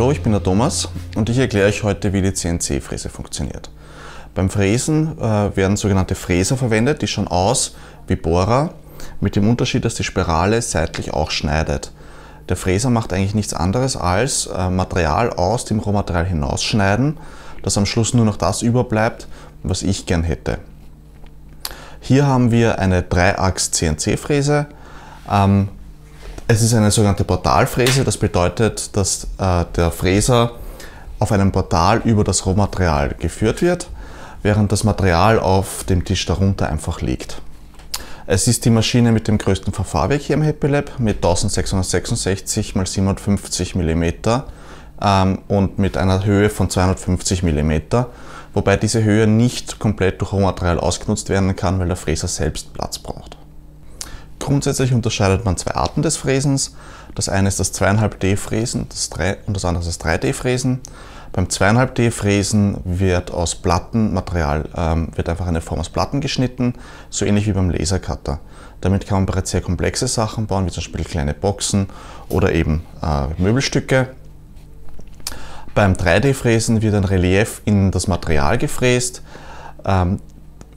Hallo, ich bin der Thomas und ich erkläre euch heute, wie die CNC-Fräse funktioniert. Beim Fräsen werden sogenannte Fräser verwendet, die schauen aus wie Bohrer, mit dem Unterschied, dass die Spirale seitlich auch schneidet. Der Fräser macht eigentlich nichts anderes als Material aus dem Rohmaterial hinausschneiden, dass am Schluss nur noch das überbleibt, was ich gern hätte. Hier haben wir eine 3-Achs-CNC-Fräse. Es ist eine sogenannte Portalfräse, das bedeutet, dass der Fräser auf einem Portal über das Rohmaterial geführt wird, während das Material auf dem Tisch darunter einfach liegt. Es ist die Maschine mit dem größten Verfahrwerk hier im Happy Lab mit 1666 x 750 mm und mit einer Höhe von 250 mm, wobei diese Höhe nicht komplett durch Rohmaterial ausgenutzt werden kann, weil der Fräser selbst Platz braucht. Grundsätzlich unterscheidet man zwei Arten des Fräsens. Das eine ist das 2,5D-Fräsen und das andere ist das 3D-Fräsen. Beim 2,5D-Fräsen wird aus Plattenmaterial wird einfach eine Form aus Platten geschnitten, so ähnlich wie beim Lasercutter. Damit kann man bereits sehr komplexe Sachen bauen, wie zum Beispiel kleine Boxen oder eben Möbelstücke. Beim 3D-Fräsen wird ein Relief in das Material gefräst.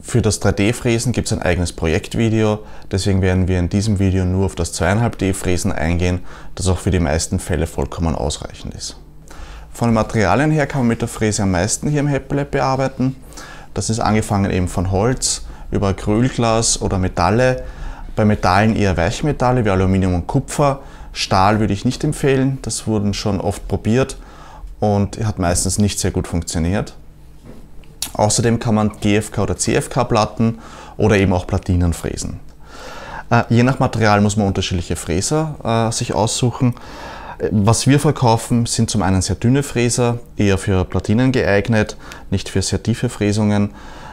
Für das 3D-Fräsen gibt es ein eigenes Projektvideo, deswegen werden wir in diesem Video nur auf das 2,5D-Fräsen eingehen, das auch für die meisten Fälle vollkommen ausreichend ist. Von den Materialien her kann man mit der Fräse am meisten hier im Happy Lab bearbeiten. Das ist angefangen eben von Holz über Acrylglas oder Metalle. Bei Metallen eher Weichmetalle wie Aluminium und Kupfer. Stahl würde ich nicht empfehlen, das wurden schon oft probiert und hat meistens nicht sehr gut funktioniert. Außerdem kann man GFK oder CFK-Platten oder eben auch Platinen fräsen. Je nach Material muss man unterschiedliche Fräser sich aussuchen. Was wir verkaufen, sind zum einen sehr dünne Fräser, eher für Platinen geeignet, nicht für sehr tiefe Fräsungen.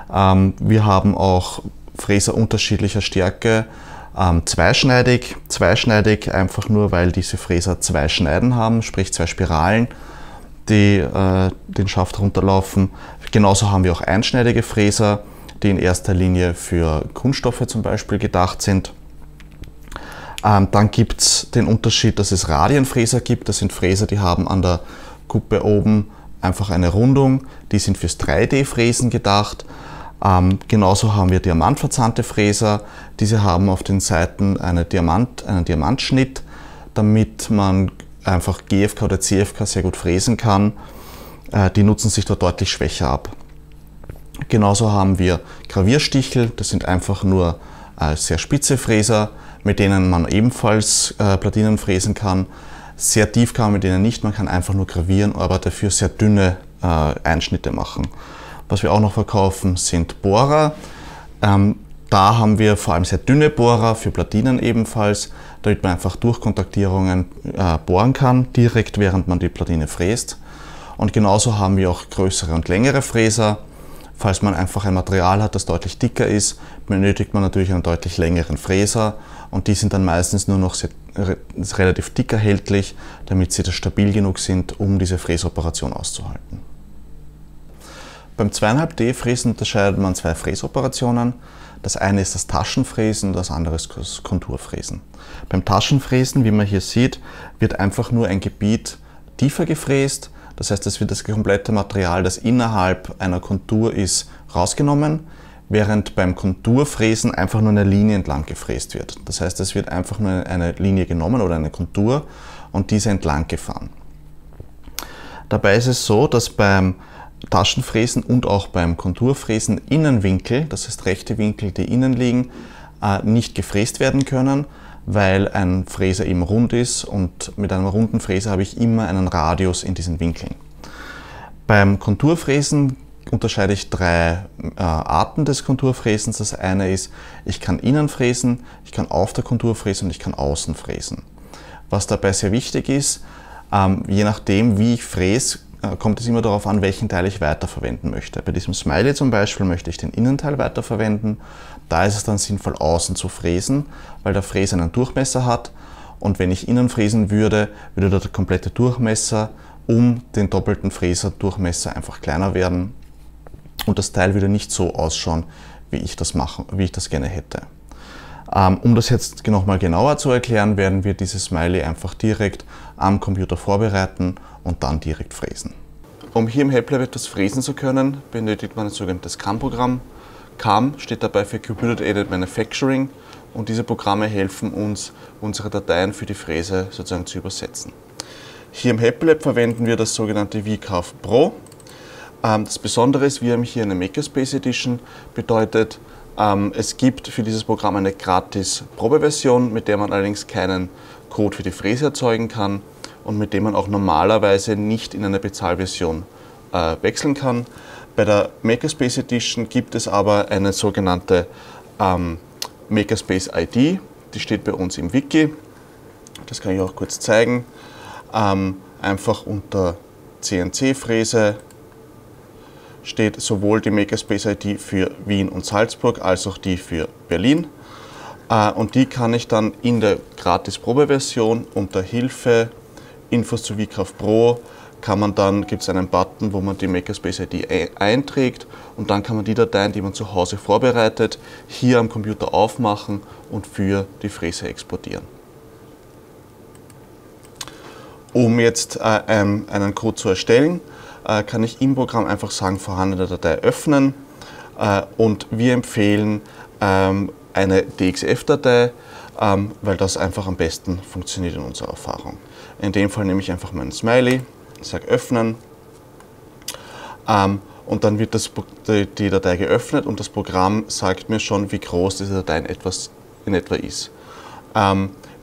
Wir haben auch Fräser unterschiedlicher Stärke, zweischneidig einfach nur, weil diese Fräser zwei Schneiden haben, sprich zwei Spiralen, die den Schaft runterlaufen. Genauso haben wir auch einschneidige Fräser, die in erster Linie für Kunststoffe zum Beispiel gedacht sind. Dann gibt es den Unterschied, dass es Radienfräser gibt. Das sind Fräser, die haben an der Kuppe oben einfach eine Rundung. Die sind fürs 3D-Fräsen gedacht. Genauso haben wir diamantverzahnte Fräser. Diese haben auf den Seiten einen Diamantschnitt, damit man einfach GFK oder CFK sehr gut fräsen kann. Die nutzen sich dort deutlich schwächer ab. Genauso haben wir Gravierstichel, das sind einfach nur sehr spitze Fräser, mit denen man ebenfalls Platinen fräsen kann. Sehr tief kann man mit denen nicht, man kann einfach nur gravieren, aber dafür sehr dünne Einschnitte machen. Was wir auch noch verkaufen, sind Bohrer. Da haben wir vor allem sehr dünne Bohrer für Platinen ebenfalls, damit man einfach durch Kontaktierungen bohren kann, direkt während man die Platine fräst. Und genauso haben wir auch größere und längere Fräser. Falls man einfach ein Material hat, das deutlich dicker ist, benötigt man natürlich einen deutlich längeren Fräser und die sind dann meistens nur noch relativ dick erhältlich, damit sie stabil genug sind, um diese Fräsoperation auszuhalten. Beim 2,5D-Fräsen unterscheidet man zwei Fräsoperationen. Das eine ist das Taschenfräsen, das andere ist das Konturfräsen. Beim Taschenfräsen, wie man hier sieht, wird einfach nur ein Gebiet tiefer gefräst. Das heißt, es wird das komplette Material, das innerhalb einer Kontur ist, rausgenommen, während beim Konturfräsen einfach nur eine Linie entlang gefräst wird. Das heißt, es wird einfach nur eine Linie genommen oder eine Kontur und diese entlang gefahren. Dabei ist es so, dass beim Taschenfräsen und auch beim Konturfräsen Innenwinkel, das heißt rechte Winkel, die innen liegen, nicht gefräst werden können, weil ein Fräser eben rund ist und mit einem runden Fräser habe ich immer einen Radius in diesen Winkeln. Beim Konturfräsen unterscheide ich drei Arten des Konturfräsens. Das eine ist, ich kann innen fräsen, ich kann auf der Kontur fräsen und ich kann außen fräsen. Was dabei sehr wichtig ist, je nachdem wie ich fräse, kommt es immer darauf an, welchen Teil ich weiterverwenden möchte. Bei diesem Smiley zum Beispiel möchte ich den Innenteil weiterverwenden. Da ist es dann sinnvoll, außen zu fräsen, weil der Fräser einen Durchmesser hat. Und wenn ich innen fräsen würde, würde der komplette Durchmesser um den doppelten Fräserdurchmesser einfach kleiner werden. Und das Teil würde nicht so ausschauen, wie ich das gerne hätte. Um das jetzt nochmal genauer zu erklären, werden wir dieses Smiley einfach direkt am Computer vorbereiten und dann direkt fräsen. Um hier im HelpLab etwas fräsen zu können, benötigt man ein sogenanntes CAM-Programm. CAM steht dabei für Computer Aided Manufacturing und diese Programme helfen uns, unsere Dateien für die Fräse sozusagen zu übersetzen. Hier im HelpLab verwenden wir das sogenannte VCarve Pro. Das Besondere ist, wir haben hier eine Makerspace Edition, bedeutet, es gibt für dieses Programm eine gratis Probeversion, mit der man allerdings keinen Code für die Fräse erzeugen kann und mit dem man auch normalerweise nicht in eine Bezahlversion wechseln kann. Bei der Makerspace Edition gibt es aber eine sogenannte Makerspace ID, die steht bei uns im Wiki. Das kann ich auch kurz zeigen. Einfach unter CNC-Fräse steht sowohl die Makerspace ID für Wien und Salzburg als auch die für Berlin. Und die kann ich dann in der Gratis-Probeversion unter Hilfe, Infos zu VCarve Pro, gibt es einen Button, wo man die Makerspace ID einträgt und dann kann man die Dateien, die man zu Hause vorbereitet, hier am Computer aufmachen und für die Fräse exportieren. Um jetzt einen Code zu erstellen, kann ich im Programm einfach sagen, vorhandene Datei öffnen und wir empfehlen eine DXF-Datei, weil das einfach am besten funktioniert in unserer Erfahrung. In dem Fall nehme ich einfach meinen Smiley, sage öffnen und dann wird die Datei geöffnet und das Programm sagt mir schon, wie groß diese Datei in etwa ist.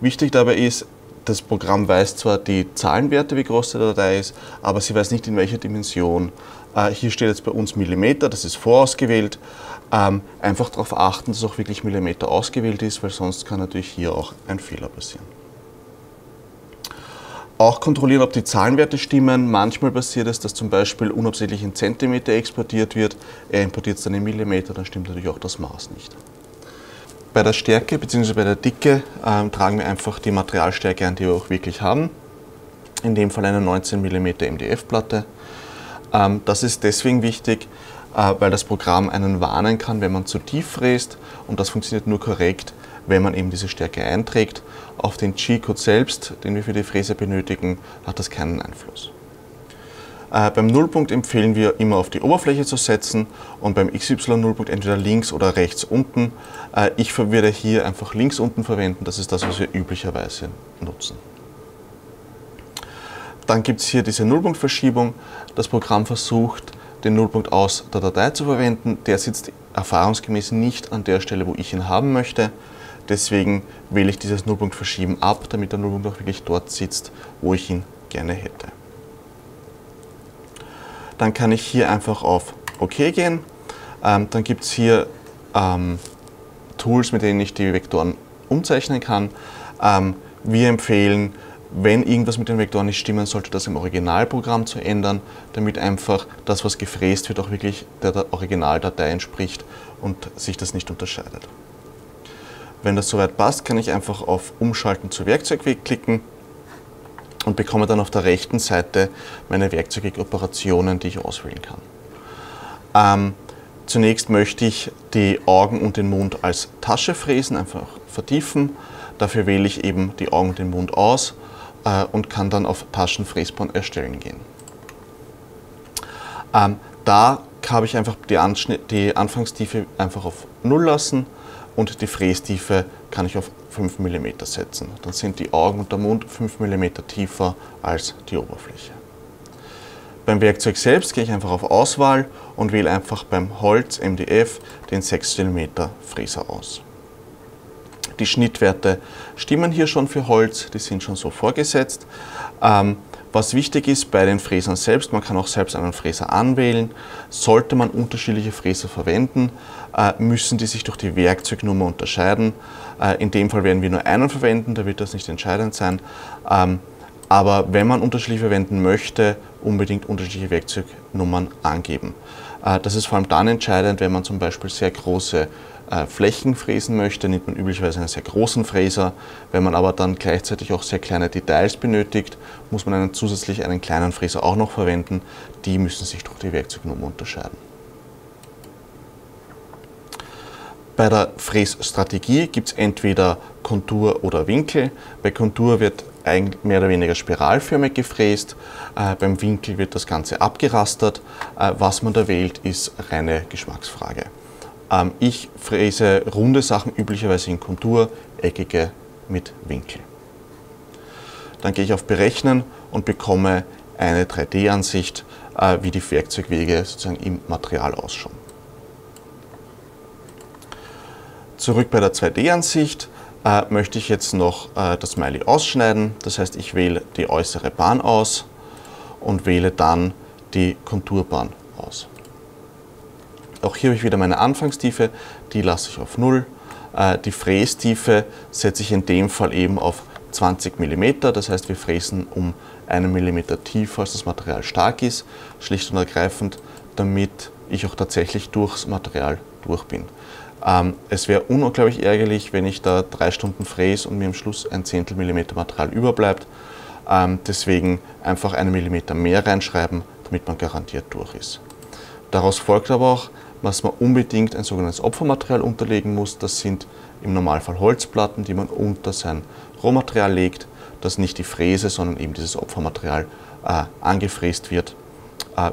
Wichtig dabei ist, das Programm weiß zwar die Zahlenwerte, wie groß die Datei ist, aber sie weiß nicht, in welcher Dimension. Hier steht jetzt bei uns Millimeter, das ist vorausgewählt. Einfach darauf achten, dass auch wirklich Millimeter ausgewählt ist, weil sonst kann natürlich hier auch ein Fehler passieren. Auch kontrollieren, ob die Zahlenwerte stimmen. Manchmal passiert es, dass zum Beispiel unabsichtlich in Zentimeter exportiert wird. Er importiert es dann in Millimeter, dann stimmt natürlich auch das Maß nicht. Bei der Stärke bzw. bei der Dicke tragen wir einfach die Materialstärke an, die wir auch wirklich haben. In dem Fall eine 19 mm MDF-Platte. Das ist deswegen wichtig, weil das Programm einen warnen kann, wenn man zu tief fräst und das funktioniert nur korrekt, wenn man eben diese Stärke einträgt. Auf den G-Code selbst, den wir für die Fräse benötigen, hat das keinen Einfluss. Beim Nullpunkt empfehlen wir immer auf die Oberfläche zu setzen und beim XY-Nullpunkt entweder links oder rechts unten. Ich würde hier einfach links unten verwenden, das ist das, was wir üblicherweise nutzen. Dann gibt es hier diese Nullpunktverschiebung. Das Programm versucht, den Nullpunkt aus der Datei zu verwenden. Der sitzt erfahrungsgemäß nicht an der Stelle, wo ich ihn haben möchte. Deswegen wähle ich dieses Nullpunktverschieben ab, damit der Nullpunkt auch wirklich dort sitzt, wo ich ihn gerne hätte. Dann kann ich hier einfach auf OK gehen. Dann gibt es hier Tools, mit denen ich die Vektoren umzeichnen kann. Wir empfehlen, wenn irgendwas mit den Vektoren nicht stimmen sollte, das im Originalprogramm zu ändern, damit einfach das, was gefräst wird, auch wirklich der Originaldatei entspricht und sich das nicht unterscheidet. Wenn das soweit passt, kann ich einfach auf Umschalten zu Werkzeugweg klicken und bekomme dann auf der rechten Seite meine Werkzeugweg-Operationen, die ich auswählen kann. Zunächst möchte ich die Augen und den Mund als Tasche fräsen, einfach vertiefen. Dafür wähle ich eben die Augen und den Mund aus und kann dann auf Taschenfräsbahn erstellen gehen. Da habe ich einfach die Anfangstiefe einfach auf 0 lassen und die Frästiefe kann ich auf 5 mm setzen. Dann sind die Augen und der Mund 5 mm tiefer als die Oberfläche. Beim Werkzeug selbst gehe ich einfach auf Auswahl und wähle einfach beim Holz MDF den 6 mm Fräser aus. Die Schnittwerte stimmen hier schon für Holz, die sind schon so vorgesetzt. Was wichtig ist bei den Fräsern selbst, man kann auch selbst einen Fräser anwählen. Sollte man unterschiedliche Fräser verwenden, müssen die sich durch die Werkzeugnummer unterscheiden. In dem Fall werden wir nur einen verwenden, da wird das nicht entscheidend sein. Aber wenn man unterschiedlich verwenden möchte, unbedingt unterschiedliche Werkzeugnummern angeben. Das ist vor allem dann entscheidend, wenn man zum Beispiel sehr große Flächen fräsen möchte, nimmt man üblicherweise einen sehr großen Fräser. Wenn man aber dann gleichzeitig auch sehr kleine Details benötigt, muss man zusätzlich einen kleinen Fräser auch noch verwenden. Die müssen sich durch die Werkzeugnummer unterscheiden. Bei der Frässtrategie gibt es entweder Kontur oder Winkel. Bei Kontur wird mehr oder weniger spiralförmig gefräst, beim Winkel wird das Ganze abgerastert. Was man da wählt, ist reine Geschmacksfrage. Ich fräse runde Sachen üblicherweise in Kontur, eckige mit Winkel. Dann gehe ich auf Berechnen und bekomme eine 3D-Ansicht, wie die Werkzeugwege sozusagen im Material ausschauen. Zurück bei der 2D-Ansicht möchte ich jetzt noch das Smiley ausschneiden. Das heißt, ich wähle die äußere Bahn aus und wähle dann die Konturbahn aus. Auch hier habe ich wieder meine Anfangstiefe, die lasse ich auf 0. Die Frästiefe setze ich in dem Fall eben auf 20 mm, das heißt wir fräsen um 1 mm tiefer als das Material stark ist, schlicht und ergreifend, damit ich auch tatsächlich durchs Material durch bin. Es wäre unglaublich ärgerlich, wenn ich da 3 Stunden fräse und mir am Schluss ein 1/10 mm Material überbleibt. Deswegen einfach 1 mm mehr reinschreiben, damit man garantiert durch ist. Daraus folgt aber auch, dass man unbedingt ein sogenanntes Opfermaterial unterlegen muss. Das sind im Normalfall Holzplatten, die man unter sein Rohmaterial legt, dass nicht die Fräse, sondern eben dieses Opfermaterial angefräst wird,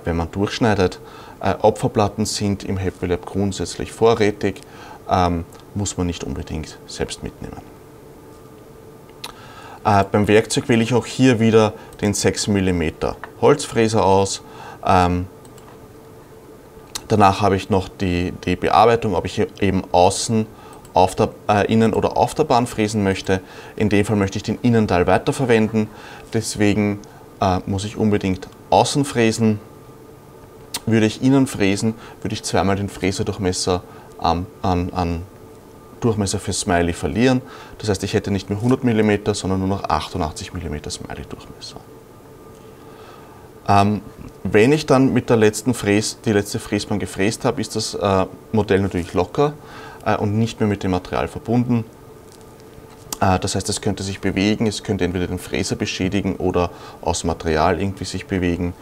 wenn man durchschneidet. Opferplatten sind im Happy Lab grundsätzlich vorrätig, muss man nicht unbedingt selbst mitnehmen. Beim Werkzeug wähle ich auch hier wieder den 6 mm Holzfräser aus. Danach habe ich noch die Bearbeitung, ob ich eben außen, innen oder auf der Bahn fräsen möchte. In dem Fall möchte ich den Innenteil weiterverwenden, deswegen muss ich unbedingt außen fräsen. Würde ich innen fräsen, würde ich zweimal den Fräserdurchmesser an Durchmesser für Smiley verlieren. Das heißt, ich hätte nicht mehr 100 mm, sondern nur noch 88 mm Smiley-Durchmesser. Wenn ich dann mit der letzte Fräsbahn gefräst habe, ist das Modell natürlich locker und nicht mehr mit dem Material verbunden. Das heißt, es könnte sich bewegen, es könnte entweder den Fräser beschädigen oder aus Material irgendwie sich bewegen.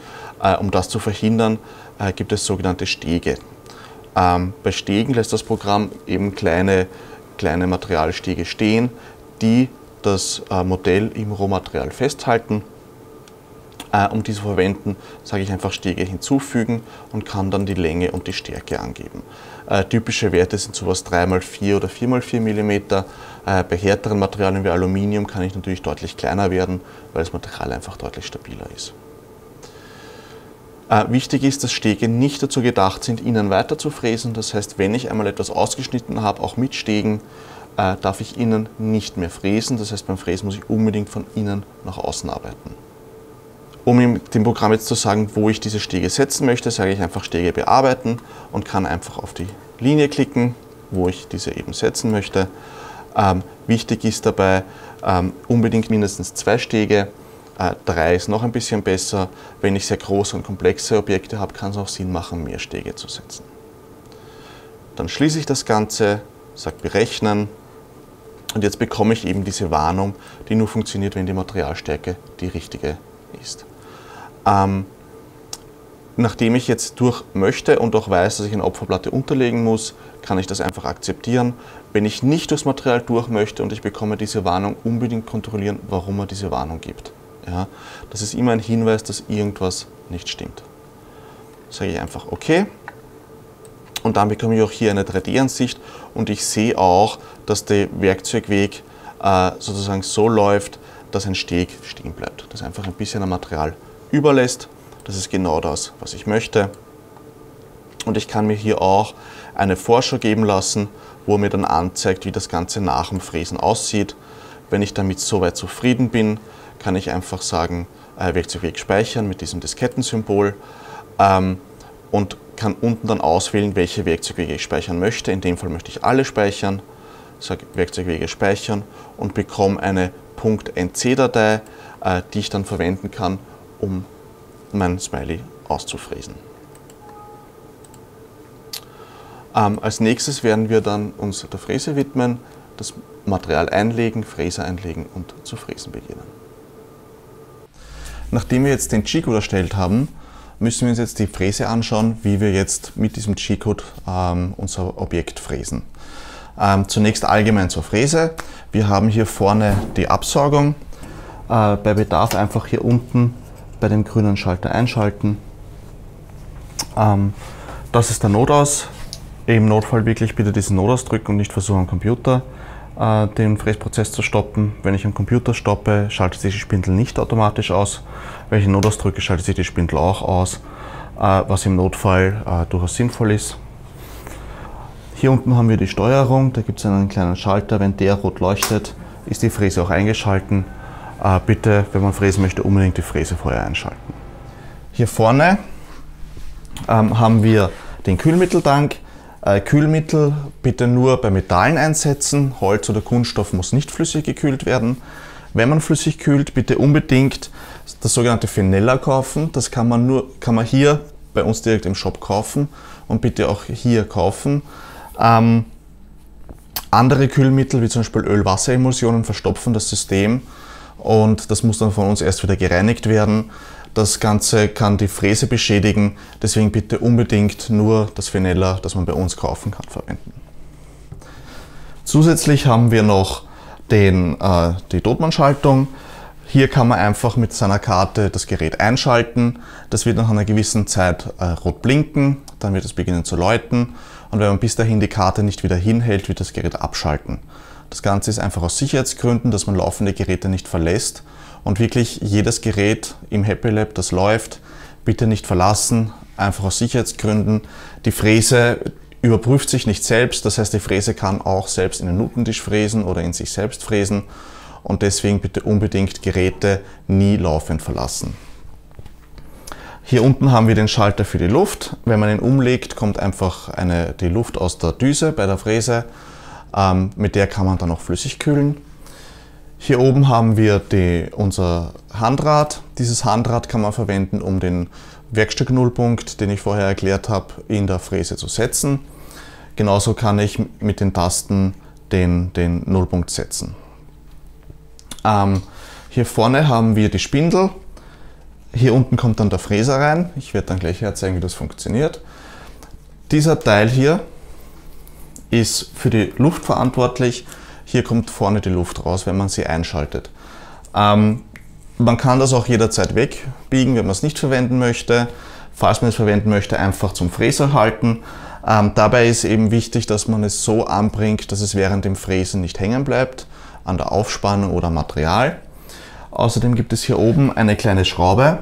Um das zu verhindern, gibt es sogenannte Stege. Bei Stegen lässt das Programm eben kleine Materialstege stehen, die das Modell im Rohmaterial festhalten. Um diese zu verwenden, sage ich einfach Stege hinzufügen und kann dann die Länge und die Stärke angeben. Typische Werte sind sowas 3×4 oder 4×4 mm. Bei härteren Materialien wie Aluminium kann ich natürlich deutlich kleiner werden, weil das Material einfach deutlich stabiler ist. Wichtig ist, dass Stege nicht dazu gedacht sind, innen weiter zu fräsen. Das heißt, wenn ich einmal etwas ausgeschnitten habe, auch mit Stegen, darf ich innen nicht mehr fräsen. Das heißt, beim Fräsen muss ich unbedingt von innen nach außen arbeiten. Um dem Programm jetzt zu sagen, wo ich diese Stege setzen möchte, sage ich einfach Stege bearbeiten und kann einfach auf die Linie klicken, wo ich diese eben setzen möchte. Wichtig ist dabei unbedingt mindestens 2 Stege. 3 ist noch ein bisschen besser. Wenn ich sehr große und komplexe Objekte habe, kann es auch Sinn machen, mehr Stege zu setzen. Dann schließe ich das Ganze, sage Berechnen und jetzt bekomme ich eben diese Warnung, die nur funktioniert, wenn die Materialstärke die richtige ist. Nachdem ich jetzt durch möchte und auch weiß, dass ich eine Opferplatte unterlegen muss, kann ich das einfach akzeptieren. Wenn ich nicht durchs Material durch möchte und ich bekomme diese Warnung, unbedingt kontrollieren, warum er diese Warnung gibt. Ja, das ist immer ein Hinweis, dass irgendwas nicht stimmt. Sage ich einfach OK. Und dann bekomme ich auch hier eine 3D-Ansicht und ich sehe auch, dass der Werkzeugweg sozusagen so läuft, dass ein Steg stehen bleibt. Das einfach ein bisschen am Material überlässt. Das ist genau das, was ich möchte. Und ich kann mir hier auch eine Vorschau geben lassen, wo mir dann anzeigt, wie das Ganze nach dem Fräsen aussieht. Wenn ich damit soweit zufrieden bin, kann ich einfach sagen, Werkzeugweg speichern mit diesem Diskettensymbol und kann unten dann auswählen, welche Werkzeugwege ich speichern möchte. In dem Fall möchte ich alle speichern, sage Werkzeugwege speichern und bekomme eine .nc-Datei, die ich dann verwenden kann, um mein Smiley auszufräsen. Als nächstes werden wir dann uns der Fräse widmen, das Material einlegen, Fräser einlegen und zu fräsen beginnen. Nachdem wir jetzt den G-Code erstellt haben, müssen wir uns jetzt die Fräse anschauen, wie wir jetzt mit diesem G-Code unser Objekt fräsen. Zunächst allgemein zur Fräse. Wir haben hier vorne die Absaugung. Bei Bedarf einfach hier unten bei dem grünen Schalter einschalten. Das ist der Notaus. Im Notfall wirklich bitte diesen Notaus drücken und nicht versuchen, am Computer den Fräsprozess zu stoppen. Wenn ich am Computer stoppe, schaltet sich die Spindel nicht automatisch aus. Wenn ich den Notaus drücke, schaltet sich die Spindel auch aus, was im Notfall durchaus sinnvoll ist. Hier unten haben wir die Steuerung, da gibt es einen kleinen Schalter. Wenn der rot leuchtet, ist die Fräse auch eingeschalten. Bitte, wenn man fräsen möchte, unbedingt die Fräse vorher einschalten. Hier vorne haben wir den Kühlmitteltank. Kühlmittel bitte nur bei Metallen einsetzen. Holz oder Kunststoff muss nicht flüssig gekühlt werden. Wenn man flüssig kühlt, bitte unbedingt das sogenannte Fenella kaufen. Das kann man hier bei uns direkt im Shop kaufen und bitte auch hier kaufen. Andere Kühlmittel, wie zum Beispiel Öl-Wasser-Emulsionen, verstopfen das System und das muss dann von uns erst wieder gereinigt werden. Das Ganze kann die Fräse beschädigen, deswegen bitte unbedingt nur das Fenella, das man bei uns kaufen kann, verwenden. Zusätzlich haben wir noch die Totmannschaltung. Hier kann man einfach mit seiner Karte das Gerät einschalten. Das wird nach einer gewissen Zeit rot blinken, dann wird es beginnen zu läuten und wenn man bis dahin die Karte nicht wieder hinhält, wird das Gerät abschalten. Das Ganze ist einfach aus Sicherheitsgründen, dass man laufende Geräte nicht verlässt. Und wirklich jedes Gerät im Happy Lab, das läuft, bitte nicht verlassen, einfach aus Sicherheitsgründen. Die Fräse überprüft sich nicht selbst, das heißt die Fräse kann auch selbst in den Nutentisch fräsen oder in sich selbst fräsen und deswegen bitte unbedingt Geräte nie laufend verlassen. Hier unten haben wir den Schalter für die Luft. Wenn man ihn umlegt, kommt einfach die Luft aus der Düse bei der Fräse, mit der kann man dann auch flüssig kühlen. Hier oben haben wir unser Handrad. Dieses Handrad kann man verwenden, um den Werkstücknullpunkt, den ich vorher erklärt habe, in der Fräse zu setzen. Genauso kann ich mit den Tasten den Nullpunkt setzen. Hier vorne haben wir die Spindel. Hier unten kommt dann der Fräser rein. Ich werde dann gleich herzeigen, wie das funktioniert. Dieser Teil hier ist für die Luft verantwortlich. Hier kommt vorne die Luft raus, wenn man sie einschaltet. Man kann das auch jederzeit wegbiegen, wenn man es nicht verwenden möchte. Falls man es verwenden möchte, einfach zum Fräser halten. Dabei ist eben wichtig, dass man es so anbringt, dass es während dem Fräsen nicht hängen bleibt, an der Aufspannung oder am Material. Außerdem gibt es hier oben eine kleine Schraube.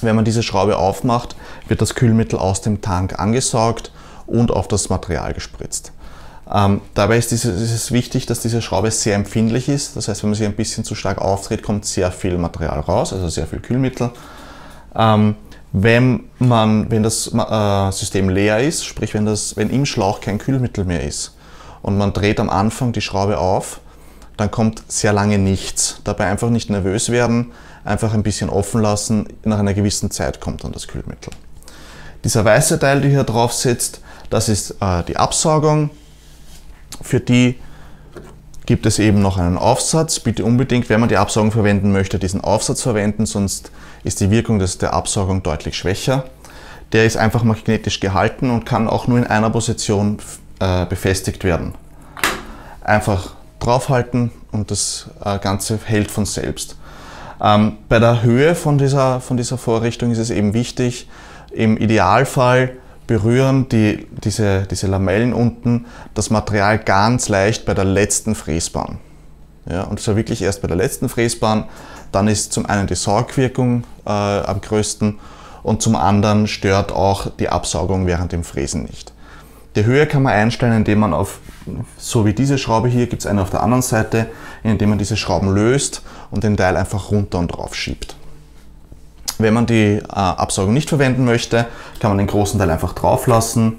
Wenn man diese Schraube aufmacht, wird das Kühlmittel aus dem Tank angesaugt und auf das Material gespritzt. Dabei ist es wichtig, dass diese Schraube sehr empfindlich ist. Das heißt, wenn man sie ein bisschen zu stark aufdreht, kommt sehr viel Material raus, also sehr viel Kühlmittel. Wenn das System leer ist, sprich wenn im Schlauch kein Kühlmittel mehr ist und man dreht am Anfang die Schraube auf, dann kommt sehr lange nichts. Dabei einfach nicht nervös werden, einfach ein bisschen offen lassen. Nach einer gewissen Zeit kommt dann das Kühlmittel. Dieser weiße Teil, der hier drauf sitzt, das ist die Absaugung. Für die gibt es eben noch einen Aufsatz. Bitte unbedingt, wenn man die Absaugung verwenden möchte, diesen Aufsatz verwenden, sonst ist die Wirkung der Absaugung deutlich schwächer. Der ist einfach magnetisch gehalten und kann auch nur in einer Position befestigt werden. Einfach draufhalten und das Ganze hält von selbst. Bei der Höhe von dieser Vorrichtung ist es eben wichtig, im Idealfall berühren diese Lamellen unten das Material ganz leicht bei der letzten Fräsbahn. Ja, und zwar wirklich erst bei der letzten Fräsbahn. Dann ist zum einen die Saugwirkung am größten und zum anderen stört auch die Absaugung während dem Fräsen nicht. Die Höhe kann man einstellen, indem man so wie diese Schraube hier, gibt es eine auf der anderen Seite, indem man diese Schrauben löst und den Teil einfach runter und drauf schiebt. Wenn man die Absaugung nicht verwenden möchte, kann man den großen Teil einfach drauf lassen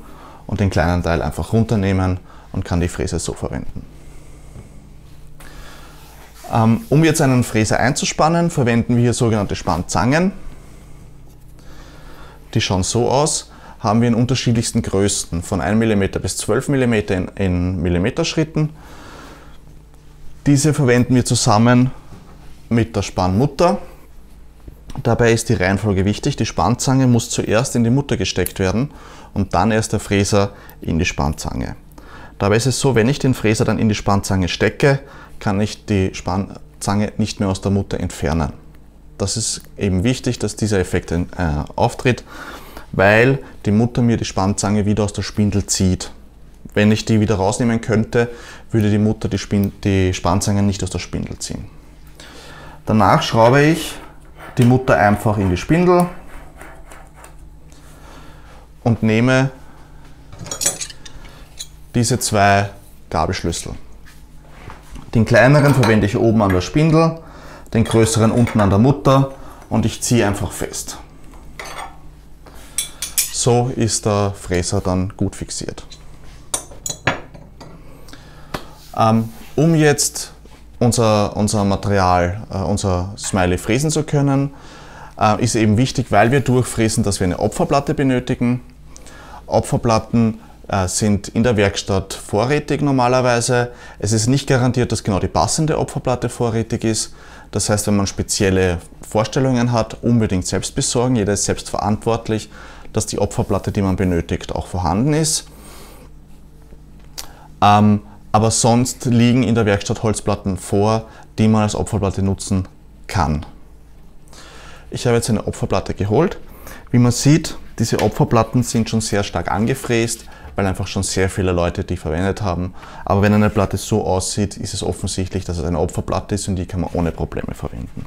und den kleinen Teil einfach runternehmen und kann die Fräse so verwenden. Um jetzt einen Fräser einzuspannen, verwenden wir hier sogenannte Spannzangen. Die schauen so aus, haben wir in unterschiedlichsten Größen, von 1 mm bis 12 mm in Millimeterschritten. Diese verwenden wir zusammen mit der Spannmutter. Dabei ist die Reihenfolge wichtig. Die Spannzange muss zuerst in die Mutter gesteckt werden und dann erst der Fräser in die Spannzange. Dabei ist es so, wenn ich den Fräser dann in die Spannzange stecke, kann ich die Spannzange nicht mehr aus der Mutter entfernen. Das ist eben wichtig, dass dieser Effekt auftritt, weil die Mutter mir die Spannzange wieder aus der Spindel zieht. Wenn ich die wieder rausnehmen könnte, würde die Mutter die Spannzange nicht aus der Spindel ziehen. Danach schraube ich die Mutter einfach in die Spindel und nehme diese zwei Gabelschlüssel. Den kleineren verwende ich oben an der Spindel, den größeren unten an der Mutter und ich ziehe einfach fest. So ist der Fräser dann gut fixiert. Um jetzt unser Material, unser Smiley fräsen zu können, ist eben wichtig, weil wir durchfräsen, dass wir eine Opferplatte benötigen. Opferplatten sind in der Werkstatt vorrätig normalerweise. Es ist nicht garantiert, dass genau die passende Opferplatte vorrätig ist. Das heißt, wenn man spezielle Vorstellungen hat, unbedingt selbst besorgen. Jeder ist selbst verantwortlich, dass die Opferplatte, die man benötigt, auch vorhanden ist. Aber sonst liegen in der Werkstatt Holzplatten vor, die man als Opferplatte nutzen kann. Ich habe jetzt eine Opferplatte geholt. Wie man sieht, diese Opferplatten sind schon sehr stark angefräst, weil einfach schon sehr viele Leute die verwendet haben. Aber wenn eine Platte so aussieht, ist es offensichtlich, dass es eine Opferplatte ist und die kann man ohne Probleme verwenden.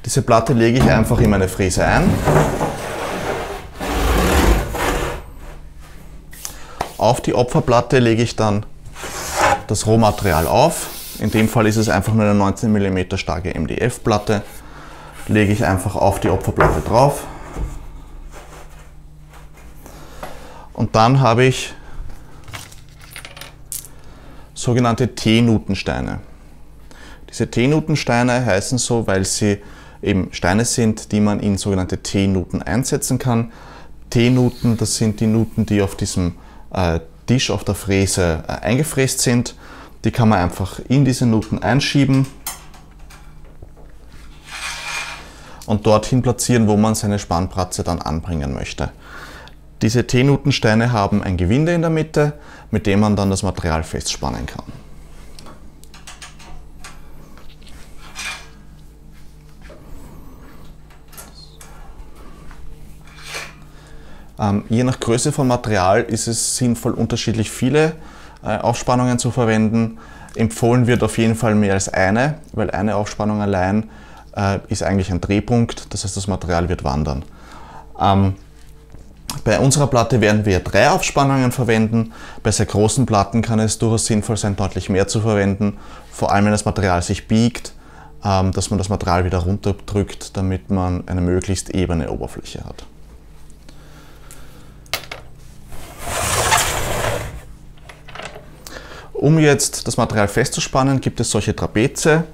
Diese Platte lege ich einfach in meine Fräse ein. Auf die Opferplatte lege ich dann das Rohmaterial auf. In dem Fall ist es einfach nur eine 19 mm starke MDF-Platte. Lege ich einfach auf die Opferplatte drauf. Und dann habe ich sogenannte T-Nutensteine. Diese T-Nutensteine heißen so, weil sie eben Steine sind, die man in sogenannte T-Nuten einsetzen kann. T-Nuten, das sind die Nuten, die auf diesem Tisch auf der Fräse eingefräst sind. Die kann man einfach in diese Nuten einschieben und dorthin platzieren, wo man seine Spannbratze dann anbringen möchte. Diese T-Nutensteine haben ein Gewinde in der Mitte, mit dem man dann das Material festspannen kann. Je nach Größe von Material ist es sinnvoll, unterschiedlich viele Aufspannungen zu verwenden. Empfohlen wird auf jeden Fall mehr als eine, weil eine Aufspannung allein ist eigentlich ein Drehpunkt, das heißt, das Material wird wandern. Bei unserer Platte werden wir 3 Aufspannungen verwenden. Bei sehr großen Platten kann es durchaus sinnvoll sein, deutlich mehr zu verwenden, vor allem wenn das Material sich biegt, dass man das Material wieder runterdrückt, damit man eine möglichst ebene Oberfläche hat. Um jetzt das Material festzuspannen, gibt es solche Trapeze.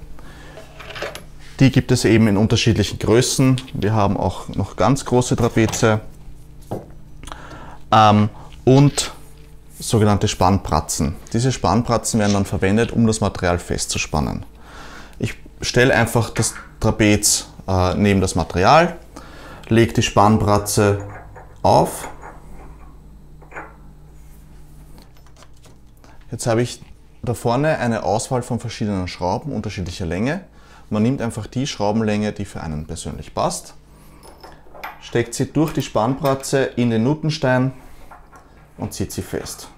Die gibt es eben in unterschiedlichen Größen. Wir haben auch noch ganz große Trapeze und sogenannte Spannpratzen. Diese Spannpratzen werden dann verwendet, um das Material festzuspannen. Ich stelle einfach das Trapez neben das Material, lege die Spannpratze auf. Jetzt habe ich da vorne eine Auswahl von verschiedenen Schrauben unterschiedlicher Länge. Man nimmt einfach die Schraubenlänge, die für einen persönlich passt, steckt sie durch die Spannpratze in den Nutenstein und zieht sie fest.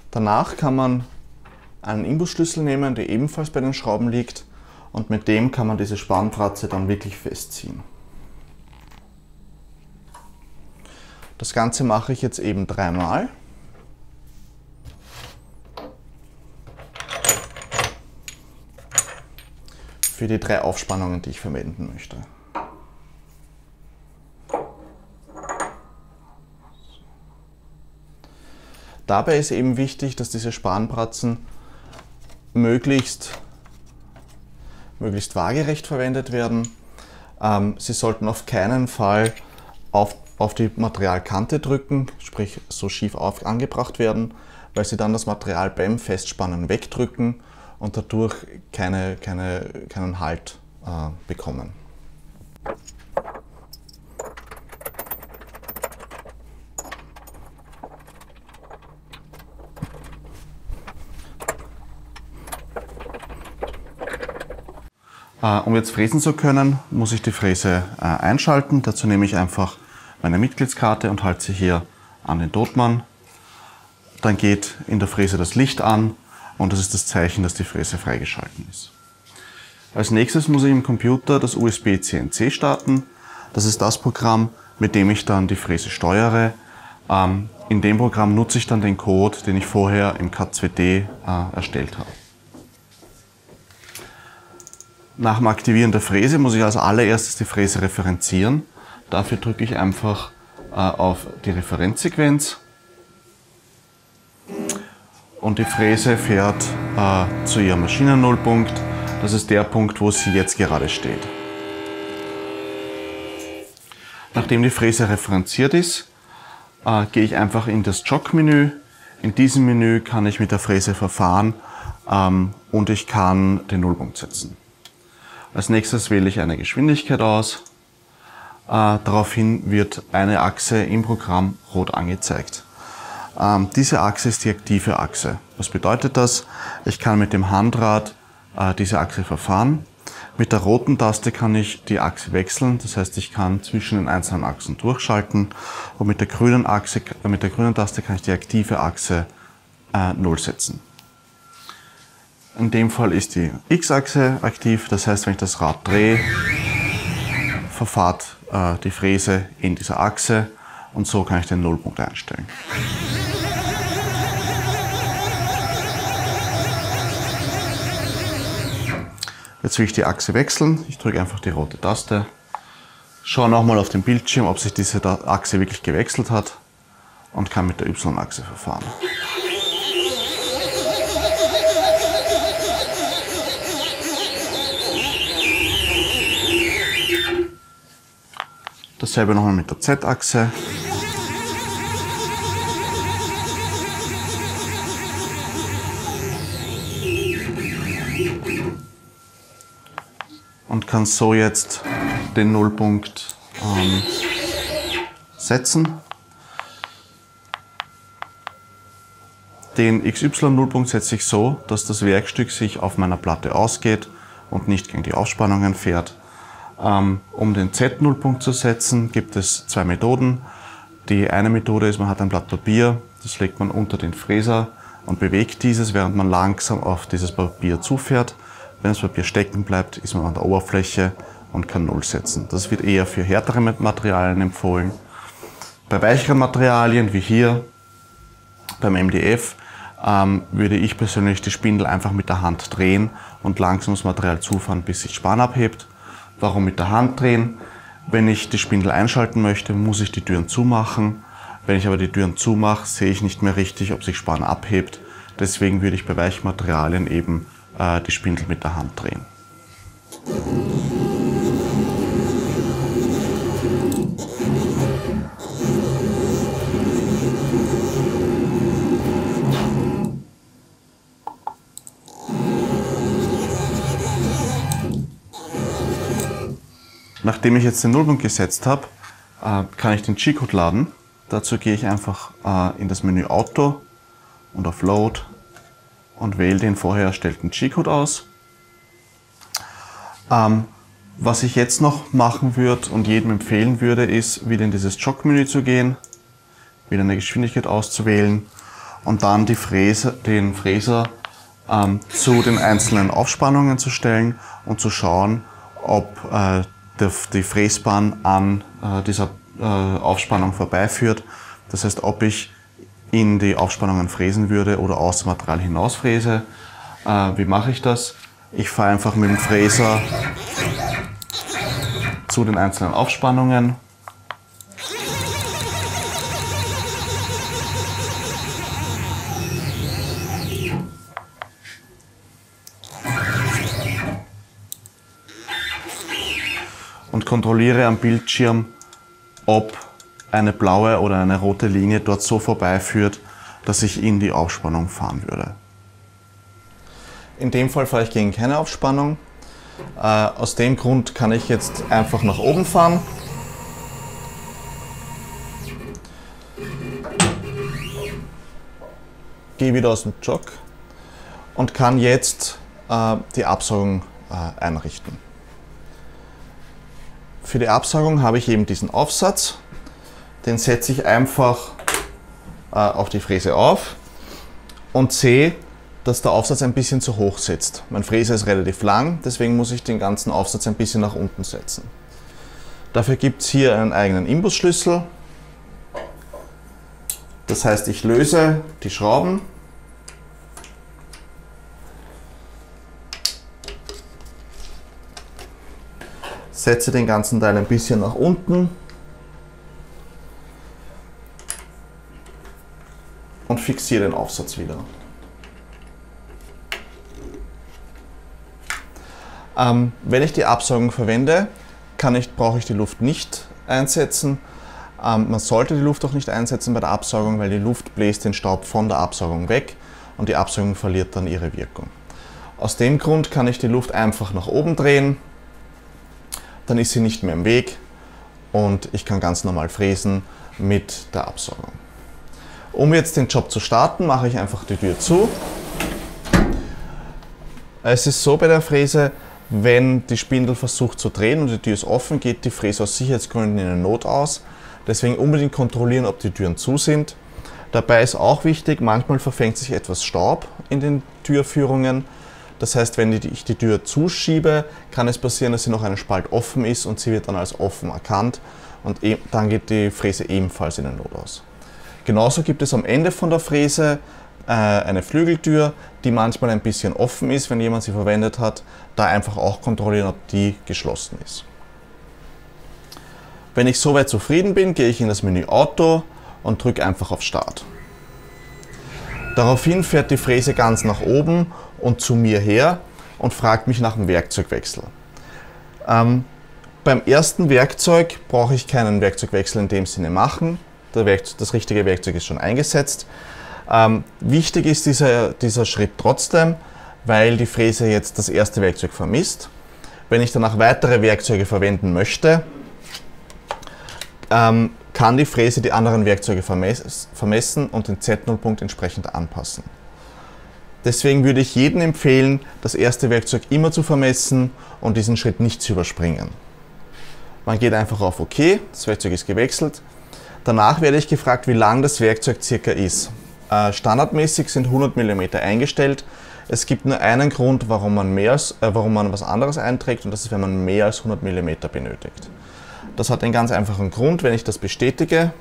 Danach kann man einen Imbusschlüssel nehmen, der ebenfalls bei den Schrauben liegt, und mit dem kann man diese Spannpratze dann wirklich festziehen. Das Ganze mache ich jetzt eben 3-mal. Für die 3 Aufspannungen, die ich verwenden möchte. Dabei ist eben wichtig, dass diese Spannpratzen möglichst waagerecht verwendet werden. Sie sollten auf keinen Fall auf die Materialkante drücken, sprich so schief angebracht werden, weil sie dann das Material beim Festspannen wegdrücken und dadurch keinen Halt bekommen. Um jetzt fräsen zu können, muss ich die Fräse einschalten. Dazu nehme ich einfach meine Mitgliedskarte und halte sie hier an den Totmann. Dann geht in der Fräse das Licht an und das ist das Zeichen, dass die Fräse freigeschalten ist. Als nächstes muss ich im Computer das USB-CNC starten. Das ist das Programm, mit dem ich dann die Fräse steuere. In dem Programm nutze ich dann den Code, den ich vorher im CAD2D erstellt habe. Nach dem Aktivieren der Fräse muss ich als allererstes die Fräse referenzieren. Dafür drücke ich einfach auf die Referenzsequenz und die Fräse fährt zu ihrem Maschinennullpunkt. Das ist der Punkt, wo sie jetzt gerade steht. Nachdem die Fräse referenziert ist, gehe ich einfach in das Jog-Menü. In diesem Menü kann ich mit der Fräse verfahren und ich kann den Nullpunkt setzen. Als nächstes wähle ich eine Geschwindigkeit aus. Daraufhin wird eine Achse im Programm rot angezeigt. Diese Achse ist die aktive Achse. Was bedeutet das? Ich kann mit dem Handrad diese Achse verfahren. Mit der roten Taste kann ich die Achse wechseln, das heißt, ich kann zwischen den einzelnen Achsen durchschalten und mit der grünen Taste kann ich die aktive Achse 0 setzen. In dem Fall ist die X-Achse aktiv, das heißt, wenn ich das Rad drehe, verfahrt die Fräse in dieser Achse und so kann ich den Nullpunkt einstellen. Jetzt will ich die Achse wechseln. Ich drücke einfach die rote Taste. Schaue nochmal auf den Bildschirm, ob sich diese Achse wirklich gewechselt hat und kann mit der Y-Achse verfahren. Dasselbe nochmal mit der Z-Achse. Und kann so jetzt den Nullpunkt setzen. Den XY-Nullpunkt setze ich so, dass das Werkstück sich auf meiner Platte ausgeht und nicht gegen die Aufspannungen fährt. Um den Z-Nullpunkt zu setzen, gibt es zwei Methoden. Die eine Methode ist, man hat ein Blatt Papier, das legt man unter den Fräser und bewegt dieses, während man langsam auf dieses Papier zufährt. Wenn das Papier stecken bleibt, ist man an der Oberfläche und kann 0 setzen. Das wird eher für härtere Materialien empfohlen. Bei weicheren Materialien wie hier beim MDF würde ich persönlich die Spindel einfach mit der Hand drehen und langsam das Material zufahren, bis sich Span abhebt. Warum mit der Hand drehen? Wenn ich die Spindel einschalten möchte, muss ich die Türen zumachen. Wenn ich aber die Türen zumache, sehe ich nicht mehr richtig, ob sich Span abhebt. Deswegen würde ich bei weichen Materialien eben die Spindel mit der Hand drehen. Nachdem ich jetzt den Nullpunkt gesetzt habe, kann ich den G-Code laden. Dazu gehe ich einfach in das Menü Auto und auf Load und wähle den vorher erstellten G-Code aus. Was ich jetzt noch machen würde und jedem empfehlen würde, ist, wieder in dieses Jog-Menü zu gehen, wieder eine Geschwindigkeit auszuwählen und dann den Fräser zu den einzelnen Aufspannungen zu stellen und zu schauen, ob die Fräsbahn an dieser Aufspannung vorbeiführt. Das heißt, ob ich in die Aufspannungen fräsen würde oder aus dem Material hinaus fräse. Wie mache ich das? Ich fahre einfach mit dem Fräser zu den einzelnen Aufspannungen. Und kontrolliere am Bildschirm, ob eine blaue oder eine rote Linie dort so vorbeiführt, dass ich in die Aufspannung fahren würde. In dem Fall fahre ich gegen keine Aufspannung. Aus dem Grund kann ich jetzt einfach nach oben fahren. Gehe wieder aus dem Jog und kann jetzt die Absaugung einrichten. Für die Absaugung habe ich eben diesen Aufsatz. Den setze ich einfach auf die Fräse auf und sehe, dass der Aufsatz ein bisschen zu hoch sitzt. Mein Fräser ist relativ lang, deswegen muss ich den ganzen Aufsatz ein bisschen nach unten setzen. Dafür gibt es hier einen eigenen Imbusschlüssel. Das heißt, ich löse die Schrauben. Setze den ganzen Teil ein bisschen nach unten und fixiere den Aufsatz wieder. Wenn ich die Absaugung verwende, brauche ich die Luft nicht einsetzen. Man sollte die Luft auch nicht einsetzen bei der Absaugung, weil die Luft bläst den Staub von der Absaugung weg und die Absaugung verliert dann ihre Wirkung. Aus dem Grund kann ich die Luft einfach nach oben drehen, dann ist sie nicht mehr im Weg und ich kann ganz normal fräsen mit der Absaugung. Um jetzt den Job zu starten, mache ich einfach die Tür zu. Es ist so bei der Fräse, wenn die Spindel versucht zu drehen und die Tür ist offen, geht die Fräse aus Sicherheitsgründen in eine Not aus. Deswegen unbedingt kontrollieren, ob die Türen zu sind. Dabei ist auch wichtig, manchmal verfängt sich etwas Staub in den Türführungen. Das heißt, wenn ich die Tür zuschiebe, kann es passieren, dass sie noch einen Spalt offen ist und sie wird dann als offen erkannt und dann geht die Fräse ebenfalls in eine Not aus. Genauso gibt es am Ende von der Fräse eine Flügeltür, die manchmal ein bisschen offen ist, wenn jemand sie verwendet hat. Da einfach auch kontrollieren, ob die geschlossen ist. Wenn ich soweit zufrieden bin, gehe ich in das Menü Auto und drücke einfach auf Start. Daraufhin fährt die Fräse ganz nach oben und zu mir her und fragt mich nach dem Werkzeugwechsel. Beim ersten Werkzeug brauche ich keinen Werkzeugwechsel in dem Sinne machen. Das richtige Werkzeug ist schon eingesetzt. Wichtig ist dieser Schritt trotzdem, weil die Fräse jetzt das erste Werkzeug vermisst. Wenn ich danach weitere Werkzeuge verwenden möchte, kann die Fräse die anderen Werkzeuge vermessen und den Z0-Punkt entsprechend anpassen. Deswegen würde ich jedem empfehlen, das erste Werkzeug immer zu vermessen und diesen Schritt nicht zu überspringen. Man geht einfach auf OK, das Werkzeug ist gewechselt. Danach werde ich gefragt, wie lang das Werkzeug circa ist. Standardmäßig sind 100 mm eingestellt. Es gibt nur einen Grund, warum man was anderes einträgt, und das ist, wenn man mehr als 100 mm benötigt. Das hat einen ganz einfachen Grund. Wenn ich das bestätige,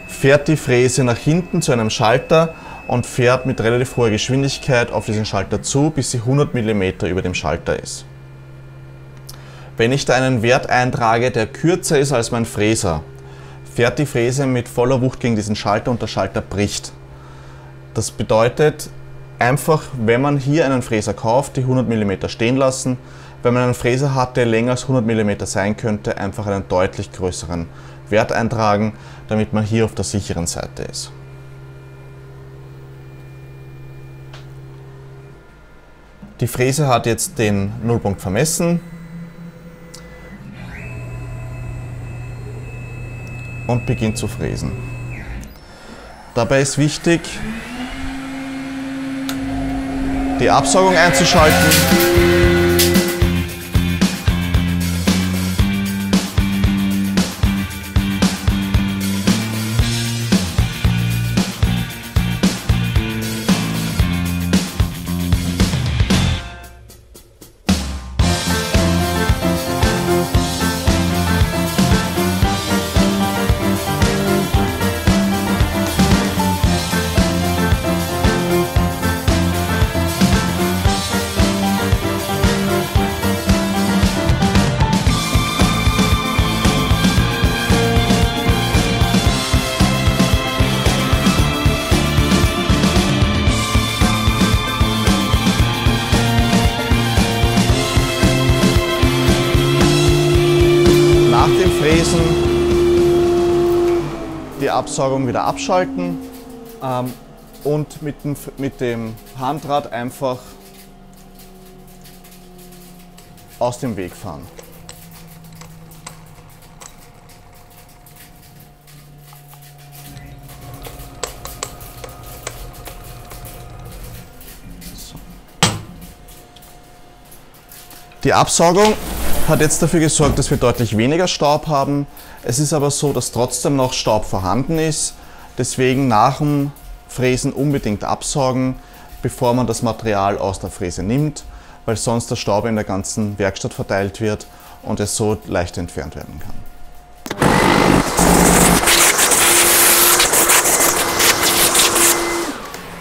fährt die Fräse nach hinten zu einem Schalter und fährt mit relativ hoher Geschwindigkeit auf diesen Schalter zu, bis sie 100 mm über dem Schalter ist. Wenn ich da einen Wert eintrage, der kürzer ist als mein Fräser, fährt die Fräse mit voller Wucht gegen diesen Schalter und der Schalter bricht. Das bedeutet einfach, wenn man hier einen Fräser kauft, die 100 mm stehen lassen. Wenn man einen Fräser hat, der länger als 100 mm sein könnte, einfach einen deutlich größeren Wert eintragen, damit man hier auf der sicheren Seite ist. Die Fräse hat jetzt den Nullpunkt vermessen und beginnt zu fräsen. Dabei ist wichtig, die Absaugung einzuschalten. Fräsen, die Absaugung wieder abschalten und mit dem Handrad einfach aus dem Weg fahren. So. Die Absaugung hat jetzt dafür gesorgt, dass wir deutlich weniger Staub haben. Es ist aber so, dass trotzdem noch Staub vorhanden ist. Deswegen nach dem Fräsen unbedingt absaugen, bevor man das Material aus der Fräse nimmt, weil sonst der Staub in der ganzen Werkstatt verteilt wird und es so leicht entfernt werden kann.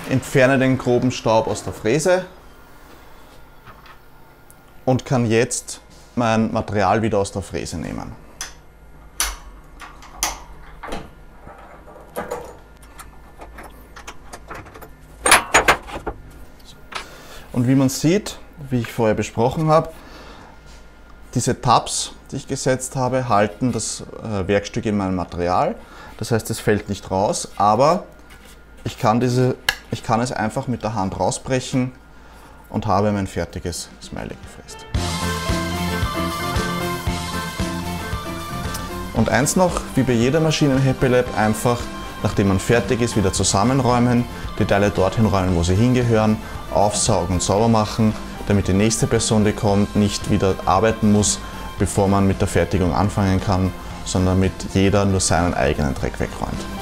Entferne den groben Staub aus der Fräse und kann jetzt mein Material wieder aus der Fräse nehmen. Und wie man sieht, wie ich vorher besprochen habe, diese Tabs, die ich gesetzt habe, halten das Werkstück in meinem Material. Das heißt, es fällt nicht raus, aber ich kann es einfach mit der Hand rausbrechen und habe mein fertiges Smiley gefräst. Und eins noch, wie bei jeder Maschine im Happy Lab, einfach, nachdem man fertig ist, wieder zusammenräumen, die Teile dorthin räumen, wo sie hingehören, aufsaugen und sauber machen, damit die nächste Person, die kommt, nicht wieder arbeiten muss, bevor man mit der Fertigung anfangen kann, sondern damit jeder nur seinen eigenen Dreck wegräumt.